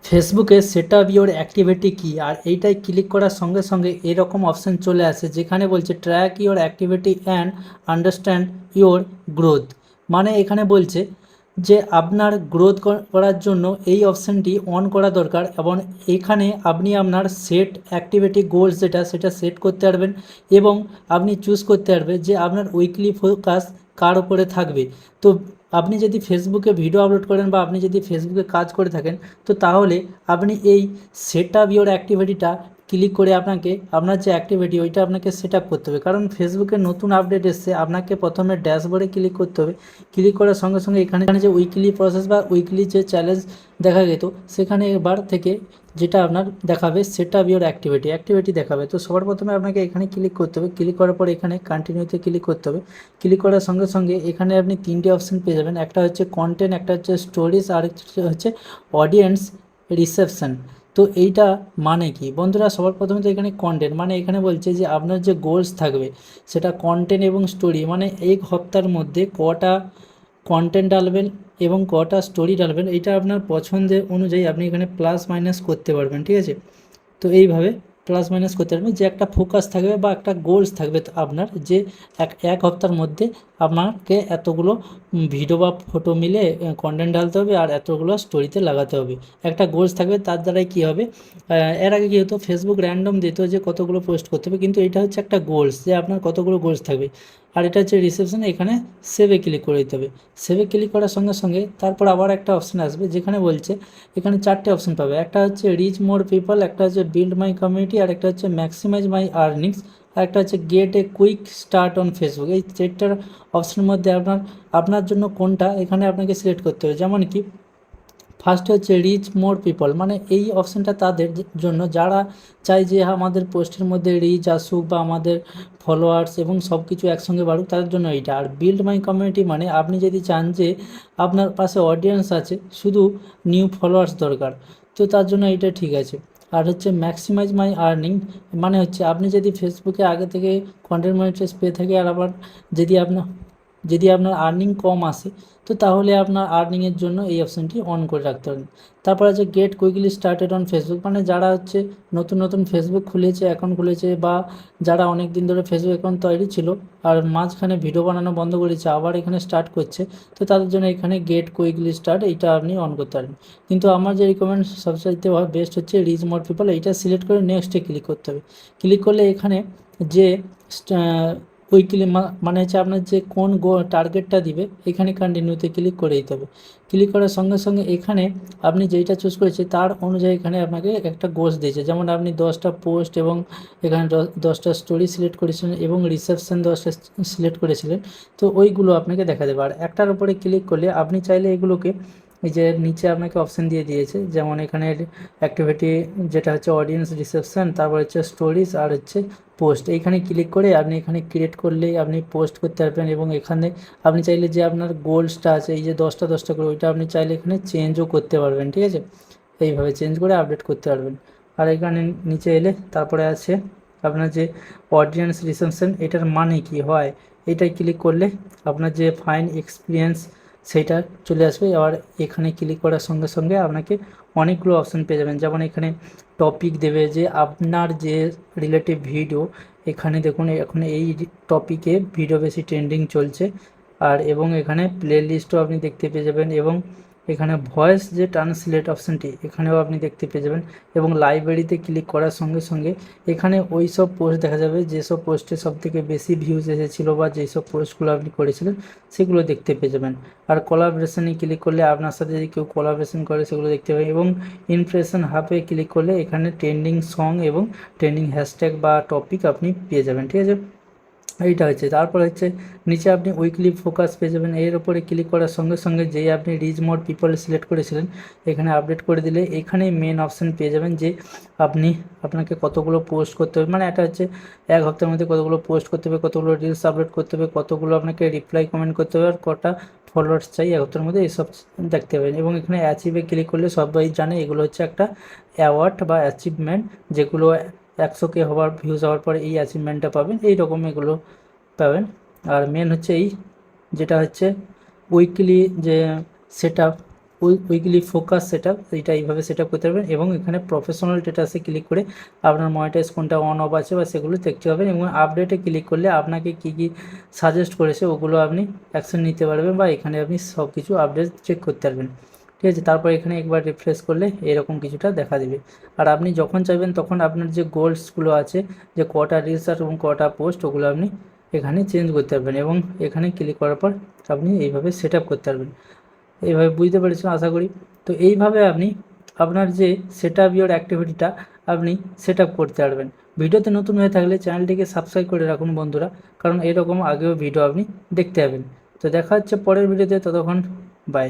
ফেসবুকে set up your activity কি, আর এইটাই ক্লিক করার সঙ্গে সঙ্গে এরকম অপশান চলে আসে যেখানে বলছে track your activity and understand your growth. মানে এখানে বলছে যে আপনার গ্রোথ করার জন্য এই অপশানটি অন করা দরকার, এবং এখানে আপনি আপনার সেট অ্যাক্টিভিটি গোলস সেটা সেট করতে পারবেন, এবং আপনি চুজ করতে পারবেন যে আপনার উইকলি ফোকাস কার উপরে থাকবে। তো আপনি যদি ফেসবুকে ভিডিও আপলোড করেন বা আপনি যদি ফেসবুকে কাজ করে থাকেন, তো তাহলে আপনি এই সেট আপ ইউর অ্যাক্টিভিটিটা ক্লিক করে আপনাকে আপনার যে অ্যাক্টিভিটি ওইটা আপনাকে সেট আপ করতে হবে। কারণ ফেসবুকে নতুন আপডেট এসছে, আপনাকে প্রথমে ড্যাশবোর্ডে ক্লিক করতে হবে। ক্লিক করার সঙ্গে সঙ্গে এখানে যে উইকলি প্রসেস বা উইকলি যে চ্যালেঞ্জ দেখা যেত, সেখানে এবার থেকে যেটা আপনার দেখাবে সেট আপ ইউর অ্যাক্টিভিটি দেখাবে। তো সবার প্রথমে আপনাকে এখানে ক্লিক করতে হবে। ক্লিক করার পর এখানে কন্টিনিউতে ক্লিক করতে হবে। ক্লিক করার সঙ্গে সঙ্গে এখানে আপনি তিনটে অপশান পেয়ে যাবেন, একটা হচ্ছে কন্টেন্ট, একটা হচ্ছে স্টোরিজ, আর একটা হচ্ছে অডিয়েন্স রিসেপশন। তো এইটা মানে কি বন্ধুরা, সবার প্রথমে তো এখানে কন্টেন্ট মানে এখানে বলছে যে আপনার যে গোলস থাকবে সেটা কন্টেন্ট এবং স্টোরি, মানে এক সপ্তাহের মধ্যে কটা কন্টেন্ট ডালবেন এবং কটা স্টোরি ডালবেন, এটা আপনার পছন্দের অনুযায়ী আপনি এখানে প্লাস মাইনাস করতে পারবেন। ঠিক আছে, তো এইভাবে প্লাস মাইনাস করতে পারবেন যে একটা ফোকাস থাকবে বা একটা গোলস থাকবে আপনার, যে এক সপ্তাহের মধ্যে আপনাকে এতগুলো ভিডিও বা ফটো মিলে কন্টেন্ট ঢালতে হবে আর এতগুলো স্টোরিতে লাগাতে হবে। একটা গোলস থাকবে, তার দ্বারাই কী হবে, এর আগে কী হতো ফেসবুক র্যান্ডম দিত যে কতগুলো পোস্ট করতে হবে, কিন্তু এটা হচ্ছে একটা গোলস যে আপনার কতগুলো গোলস থাকবে। আর এটা হচ্ছে রিসেপশন, এখানে সেভে ক্লিক করে দিতে হবে। সেভে ক্লিক করার সঙ্গে সঙ্গে তারপর আবার একটা অপশান আসবে যেখানে বলছে এখানে চারটে অপশান পাবে, একটা হচ্ছে রিচ মোর পিপল, একটা হচ্ছে বিল্ড মাই কমিউনিটি, আর একটা হচ্ছে ম্যাক্সিমাইজ মাই আর্নিংস, আর একটা হচ্ছে gate a quick start on Facebook. এই চারটার অপশানের মধ্যে আপনার জন্য কোনটা এখানে আপনাকে সিলেক্ট করতে হবে। যেমন কি ফার্স্ট হচ্ছে রিচ মোর পিপল, মানে এই অপশানটা তাদের জন্য যারা চায় যে আমাদের পোস্টের মধ্যে রিচ আসুক বা আমাদের ফলোয়ার্স এবং সব কিছু একসঙ্গে বাড়ুক, তাদের জন্য এইটা। আর বিল্ড মাই কমিউনিটি মানে আপনি যদি চান যে আপনার পাশে অডিয়েন্স আছে, শুধু নিউ ফলোয়ার্স দরকার, তো তার জন্য এইটা ঠিক আছে। আর হচ্ছে ম্যাক্সিমাইজ মাই আর্নিং, মানে হচ্ছে আপনি যদি ফেসবুকে আগে থেকে কন্টেন্ট মনিটাইজ পেয়ে থাকে আর আবার যদি আপনার আর্নিং কম আসে, তো তাহলে আপনার আর্নিংয়ের জন্য এই অপশানটি অন করে রাখতে পারেন। তারপর আছে get quickly started on Facebook, মানে যারা হচ্ছে নতুন নতুন ফেসবুক খুলেছে, অ্যাকাউন্ট খুলেছে, বা যারা অনেক দিন ধরে ফেসবুক অ্যাকাউন্ট তৈরি ছিল আর মাঝখানে ভিডিও বানানো বন্ধ করেছে আবার এখানে স্টার্ট করছে, তো তাদের জন্য এখানে গেট কুইকলি স্টার্ট এইটা আপনি অন করতে পারেন। কিন্তু আমার যে রিকমেন্ড সবচাইতে বেস্ট হচ্ছে রিচ মোর পিপল, এইটা সিলেক্ট করে নেক্সটে ক্লিক করতে হবে। ক্লিক করলে এখানে যে উইকলি মানে হচ্ছে আপনার যে কোন টার্গেটটা দিবে এখানে কন্টিনিউতে ক্লিক করে দিতে হবে। ক্লিক করার সঙ্গে সঙ্গে এখানে আপনি যেইটা চুজ করেছে তার অনুযায়ী এখানে আপনাকে একটা গোলস দিয়েছে, যেমন আপনি 10টা পোস্ট এবং এখানে 10টা স্টোরি সিলেক্ট করেছিলেন এবং রিসেপশন 10টা সিলেক্ট করেছিলেন, তো ওইগুলো আপনাকে দেখা দেবে। আর একটার উপরে ক্লিক করলে আপনি চাইলে এগুলোকে এই যে নিচে আপনাকে অপশান দিয়ে দিয়েছে, যেমন এখানে অ্যাক্টিভিটি যেটা হচ্ছে অডিয়েন্স রিসেপশন, তারপর হচ্ছে স্টোরিজ, আর হচ্ছে পোস্ট। এইখানে ক্লিক করে আপনি এখানে ক্রিয়েট করলেই আপনি পোস্ট করতে পারবেন, এবং এখানে আপনি চাইলে যে আপনার গোলসটা আছে এই যে 10টা করে ওইটা আপনি চাইলে এখানে চেঞ্জও করতে পারবেন। ঠিক আছে, এইভাবে চেঞ্জ করে আপডেট করতে পারবেন। আর এখানে নিচে এলে তারপরে আছে আপনার যে অডিয়েন্স রিসেপশন, এটার মানে কি হয়, এটাই ক্লিক করলে আপনার যে ফাইন এক্সপিরিয়েন্স সেইটা চলে আসবে। আর এখানে ক্লিক করার সঙ্গে সঙ্গে আপনাকে অনেকগুলো অপশান পেয়ে যাবেন, যেমন এখানে টপিক দেবে যে আপনার যে রিলেটিভ ভিডিও, এখানে দেখুন এখন এই টপিকে ভিডিও বেশি ট্রেন্ডিং চলছে। আর এবং এখানে প্লে লিস্টও আপনি দেখতে পেয়ে যাবেন, এবং এখানে ভয়েস যে ট্রান্সলেট অপশানটি এখানেও আপনি দেখতে পেয়ে যাবেন, এবং লাইব্রেরিতে ক্লিক করার সঙ্গে সঙ্গে এখানে ওই সব পোস্ট দেখা যাবে যেসব পোস্টে সবথেকে বেশি ভিউজ এসেছিলো বা যেসব পোস্টগুলো আপনি করেছিলেন সেগুলো দেখতে পেয়ে যাবেন। আর কোলাবরেশনে ক্লিক করলে আপনার সাথে যদি কেউ কোলাবরেশন করে সেগুলো দেখতে পাবেন, এবং ইমপ্রেশন হাবে ক্লিক করলে এখানে ট্রেন্ডিং সং এবং ট্রেন্ডিং হ্যাশট্যাগ বা টপিক আপনি পেয়ে যাবেন। ঠিক আছে, এইটা হচ্ছে। তারপর হচ্ছে নিচে আপনি উইকলি ফোকাস পেয়ে যাবেন, এর উপরে ক্লিক করার সঙ্গে সঙ্গে যেই আপনি রিচ মোর পিপল সিলেক্ট করেছিলেন এখানে আপডেট করে দিলে এখানেই মেন অপশান পেয়ে যাবেন যে আপনাকে কতগুলো পোস্ট করতে হবে, মানে এটা হচ্ছে এক সপ্তাহের মধ্যে কতগুলো পোস্ট করতে হবে, কতগুলো রিলস আপলোড করতে হবে, কতগুলো আপনাকে রিপ্লাই কমেন্ট করতে হবে, আর কটা ফলোয়ার্স চাই এক সপ্তাহের মধ্যে, এইসব দেখতে পাবেন। এবং এখানে অ্যাচিভে ক্লিক করলে সবাই জানে এগুলো হচ্ছে একটা অ্যাওয়ার্ড বা অ্যাচিভমেন্ট, যেগুলো 100K হওয়ার ভিউজ হওয়ার পরে এই অ্যাচিভমেন্টটা পাবেন, এই রকম এগুলো পাবেন। আর মেন হচ্ছে এই যেটা হচ্ছে উইকলি যে set up weekly focus set up, এটা এইভাবে সেট আপ করতে পারবেন। এবং এখানে প্রফেশনাল স্ট্যাটাসে ক্লিক করে আপনার মনিটাইজ কোনটা অন অফ আছে বা সেগুলো দেখতে পাবেন। এবং আপডেটে ক্লিক করলে আপনাকে কী কী সাজেস্ট করেছে ওগুলো আপনি অ্যাকশন নিতে পারবেন, বা এখানে আপনি সব কিছু আপডেট চেক করতে পারবেন। ঠিক আছে, তারপর এখানে একবার রিফ্রেশ করলে এরকম কিছুটা দেখা দেবে। আর আপনি যখন চাইবেন তখন আপনার যে গোলসগুলো আছে, যে কটা রিলস আর এবং কটা পোস্ট, ওগুলো আপনি এখানে চেঞ্জ করতে পারবেন। এবং এখানে ক্লিক করার পর আপনি এইভাবে সেট আপ করতে পারবেন। এইভাবে বুঝতে পেরেছেন আশা করি। তো এইভাবে আপনি আপনার যে সেট আপ ইওর অ্যাক্টিভিটিটা আপনি সেট আপ করতে পারবেন। ভিডিওতে নতুন হয়ে থাকলে চ্যানেলটিকে সাবস্ক্রাইব করে রাখুন বন্ধুরা, কারণ এরকম আগেও ভিডিও আপনি দেখতে পাবেন। তো দেখা হচ্ছে পরের ভিডিওতে, ততক্ষণ বাই।